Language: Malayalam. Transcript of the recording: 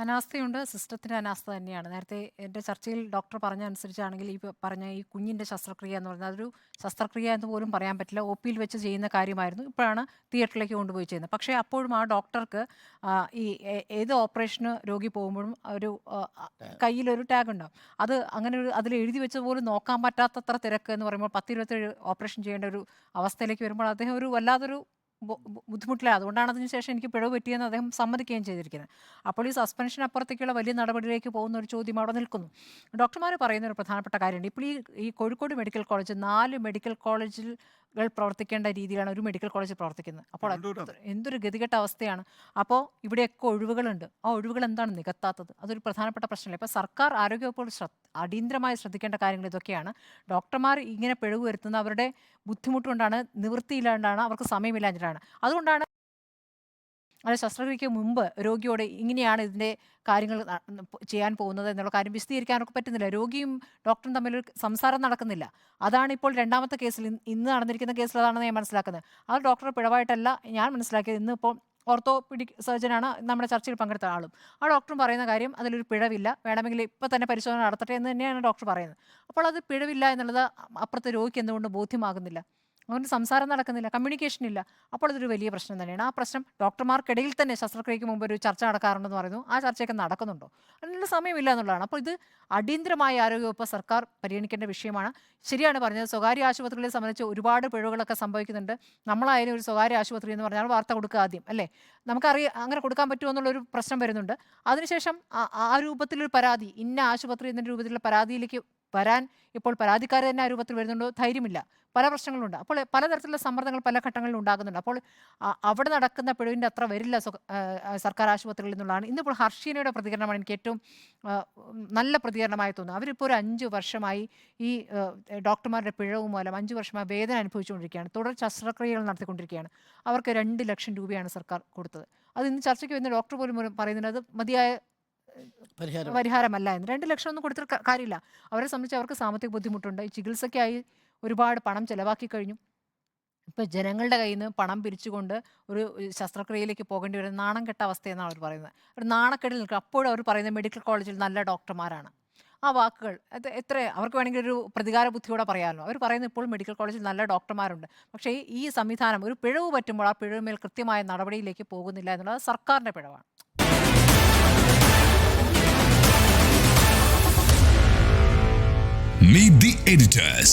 അനാസ്ഥയുണ്ട്. സിസ്റ്റത്തിൻ്റെ അനാസ്ഥ തന്നെയാണ്. നേരത്തെ എൻ്റെ ചർച്ചയിൽ ഡോക്ടർ പറഞ്ഞ അനുസരിച്ചാണെങ്കിൽ ഈ പറഞ്ഞ ഈ കുഞ്ഞിൻ്റെ ശസ്ത്രക്രിയ എന്ന് പറഞ്ഞാൽ അതൊരു ശസ്ത്രക്രിയ എന്ന് പോലും പറയാൻ പറ്റില്ല. ഒ.പിയിൽ വെച്ച് ചെയ്യുന്ന കാര്യമായിരുന്നു. ഇപ്പോഴാണ് തിയേറ്ററിലേക്ക് കൊണ്ടുപോയി ചെയ്യുന്നത്. പക്ഷേ അപ്പോഴും ആ ഡോക്ടർക്ക് ഈ ഏത് ഓപ്പറേഷന് രോഗി പോകുമ്പോഴും ഒരു കയ്യിലൊരു ടാഗ് ഉണ്ടാവും. അത് അങ്ങനെ ഒരു അതിൽ എഴുതി വെച്ചത് പോലും നോക്കാൻ പറ്റാത്തത്ര തിരക്ക് എന്ന് പറയുമ്പോൾ 10, 27 ഓപ്പറേഷൻ ചെയ്യേണ്ട ഒരു അവസ്ഥയിലേക്ക് വരുമ്പോൾ അദ്ദേഹം ഒരു വല്ലാതൊരു ബുദ്ധിമുട്ടിലായി. അതുകൊണ്ടാണ് അതിന് ശേഷം എനിക്ക് പിഴവ് പറ്റിയെന്ന് അദ്ദേഹം സമ്മതിക്കുകയും ചെയ്തിരിക്കുന്നത്. അപ്പോൾ ഈ സസ്പെൻഷനപ്പുറത്തേക്കുള്ള വലിയ നടപടിയിലേക്ക് പോകുന്ന ഒരു ചോദ്യം അവിടെ നിൽക്കുന്നു. ഡോക്ടർമാർ പറയുന്ന ഒരു പ്രധാനപ്പെട്ട കാര്യമുണ്ട്. ഇപ്പോൾ ഈ കോഴിക്കോട് മെഡിക്കൽ കോളേജ് 4 മെഡിക്കൽ കോളേജുകൾ പ്രവർത്തിക്കേണ്ട രീതിയിലാണ് ഒരു മെഡിക്കൽ കോളേജ് പ്രവർത്തിക്കുന്നത്. അപ്പോൾ എന്തൊരു ഗതികെട്ട അവസ്ഥയാണ്. അപ്പോൾ ഇവിടെയൊക്കെ ഒഴിവുകളുണ്ട്. ആ ഒഴിവുകൾ എന്താണ് നികത്താത്തത്? അതൊരു പ്രധാനപ്പെട്ട പ്രശ്നമല്ല. ഇപ്പോൾ സർക്കാർ ആരോഗ്യവകുപ്പ് അടിയന്തരമായി ശ്രദ്ധിക്കേണ്ട കാര്യങ്ങൾ ഇതൊക്കെയാണ്. ഡോക്ടർമാർ ഇങ്ങനെ പിഴവ് വരുത്തുന്ന അവരുടെ ബുദ്ധിമുട്ടുകൊണ്ടാണ്, നിവൃത്തിയില്ലാണ്ടാണ്, അവർക്ക് സമയമില്ലാഞ്ഞിട്ടാണ്. അതുകൊണ്ടാണ് അത് ശസ്ത്രക്രിയയ്ക്ക് മുമ്പ് രോഗിയോട് ഇങ്ങനെയാണ് ഇതിൻ്റെ കാര്യങ്ങൾ ചെയ്യാൻ പോകുന്നത് എന്നുള്ള കാര്യം വിശദീകരിക്കാനൊക്കെ പറ്റുന്നില്ല. രോഗിയും ഡോക്ടറും തമ്മിലൊരു സംസാരം നടക്കുന്നില്ല. അതാണ് ഇപ്പോൾ രണ്ടാമത്തെ കേസിൽ ഇന്ന് നടന്നിരിക്കുന്ന കേസിൽ അതാണെന്ന് ഞാൻ മനസ്സിലാക്കുന്നത്. അത് ഡോക്ടറുടെ പിഴവായിട്ടല്ല ഞാൻ മനസ്സിലാക്കിയത്. ഇന്നിപ്പോൾ ഓർത്തോപീഡിക് സർജനാണ് നമ്മുടെ ചർച്ചയിൽ പങ്കെടുത്ത ആളും. ആ ഡോക്ടറും പറയുന്ന കാര്യം അതിലൊരു പിഴവില്ല. വേണമെങ്കിൽ ഇപ്പോൾ തന്നെ പരിശോധന നടത്തട്ടെ എന്ന് തന്നെയാണ് ഡോക്ടർ പറയുന്നത്. അപ്പോൾ അത് പിഴവില്ല എന്നുള്ളത് അപ്പുറത്തെ രോഗിക്ക് എന്തുകൊണ്ട് ബോധ്യമാകുന്നില്ല? അതുകൊണ്ട് സംസാരം നടക്കുന്നില്ല, കമ്മ്യൂണിക്കേഷൻ ഇല്ല. അപ്പോൾ അതൊരു വലിയ പ്രശ്നം തന്നെയാണ്. ആ പ്രശ്നം ഡോക്ടർമാർക്കിടയിൽ തന്നെ ശസ്ത്രക്രിയയ്ക്ക് മുമ്പ് ഒരു ചർച്ച നടക്കാറുണ്ടെന്ന് പറയുന്നു. ആ ചർച്ചയൊക്കെ നടക്കുന്നുണ്ടോ? അതിനുള്ള സമയമില്ല എന്നുള്ളതാണ്. അപ്പോൾ ഇത് അടിയന്തരമായി ആരോഗ്യവകുപ്പ് സർക്കാർ പരിഗണിക്കേണ്ട വിഷയമാണ്. ശരിയാണ് പറഞ്ഞത്, സ്വകാര്യ ആശുപത്രികളെ സംബന്ധിച്ച് ഒരുപാട് പിഴവുകളൊക്കെ സംഭവിക്കുന്നുണ്ട്. നമ്മളായാലും ഒരു സ്വകാര്യ ആശുപത്രി എന്ന് പറഞ്ഞാൽ വാർത്ത കൊടുക്കുക ആദ്യം, അല്ലേ? നമുക്കറിയാം അങ്ങനെ കൊടുക്കാൻ പറ്റുമോ എന്നുള്ളൊരു പ്രശ്നം വരുന്നുണ്ട്. അതിനുശേഷം ആ രൂപത്തിലൊരു പരാതി, ഇന്ന ആശുപത്രി എന്ന രൂപത്തിലുള്ള പരാതിയിലേക്ക് വരാൻ ഇപ്പോൾ പരാതിക്കാർ തന്നെ ആ രൂപത്തിൽ വരുന്നുണ്ടോ? ധൈര്യമില്ല. പല പ്രശ്നങ്ങളുണ്ട്. അപ്പോൾ പലതരത്തിലുള്ള സമ്മർദ്ദങ്ങൾ പല ഘട്ടങ്ങളിലും ഉണ്ടാകുന്നുണ്ട്. അപ്പോൾ അവിടെ നടക്കുന്ന പിഴവിൻ്റെ അത്ര വരില്ല സർക്കാർ ആശുപത്രികളിൽ നിന്നുള്ളതാണ്. ഇന്നിപ്പോൾ ഹർഷീനയുടെ പ്രതികരണമാണ് എനിക്ക് ഏറ്റവും നല്ല പ്രതികരണമായി തോന്നുന്നത്. അവരിപ്പോൾ ഒരു 5 വർഷമായി ഈ ഡോക്ടർമാരുടെ പിഴവ് മൂലം 5 വർഷമായി വേദന അനുഭവിച്ചുകൊണ്ടിരിക്കുകയാണ്. തുടർ ശസ്ത്രക്രിയകൾ നടത്തിക്കൊണ്ടിരിക്കുകയാണ്. അവർക്ക് 2 ലക്ഷം രൂപയാണ് സർക്കാർ കൊടുത്തത്. അത് ഇന്ന് ചർച്ചയ്ക്ക് വരുന്ന ഡോക്ടർ പോലും പറയുന്നത് അത് മതിയായ പരിഹാരമല്ല എന്ന്. 2 ലക്ഷം ഒന്നും കൊടുത്തിട്ട് കാര്യമില്ല. അവരെ സംബന്ധിച്ച് അവർക്ക് സാമ്പത്തിക ബുദ്ധിമുട്ടുണ്ട്. ഈ ചികിത്സയ്ക്കായി ഒരുപാട് പണം ചെലവാക്കി കഴിഞ്ഞു. ഇപ്പം ജനങ്ങളുടെ കയ്യിൽ നിന്ന് പണം പിരിച്ചുകൊണ്ട് ഒരു ശസ്ത്രക്രിയയിലേക്ക് പോകേണ്ടി വരുന്ന നാണം കെട്ട അവസ്ഥയെന്നാണ് അവർ പറയുന്നത്. ഒരു നാണക്കേടിൽ നിൽക്കുക. അപ്പോഴും അവർ പറയുന്നത് മെഡിക്കൽ കോളേജിൽ നല്ല ഡോക്ടർമാരാണ്. ആ വാക്കുകൾ അത് എത്ര അവർക്ക് വേണമെങ്കിൽ ഒരു പ്രതികാര ബുദ്ധിയോടെ പറയാമല്ലോ. അവർ പറയുന്നത് ഇപ്പോൾ മെഡിക്കൽ കോളേജിൽ നല്ല ഡോക്ടർമാരുണ്ട്. പക്ഷേ ഈ സംവിധാനം ഒരു പിഴവ് പറ്റുമ്പോൾ ആ പിഴവുമേൽ കൃത്യമായ നടപടിയിലേക്ക് പോകുന്നില്ല എന്നുള്ളത് സർക്കാരിൻ്റെ പിഴവാണ്. Meet the editors.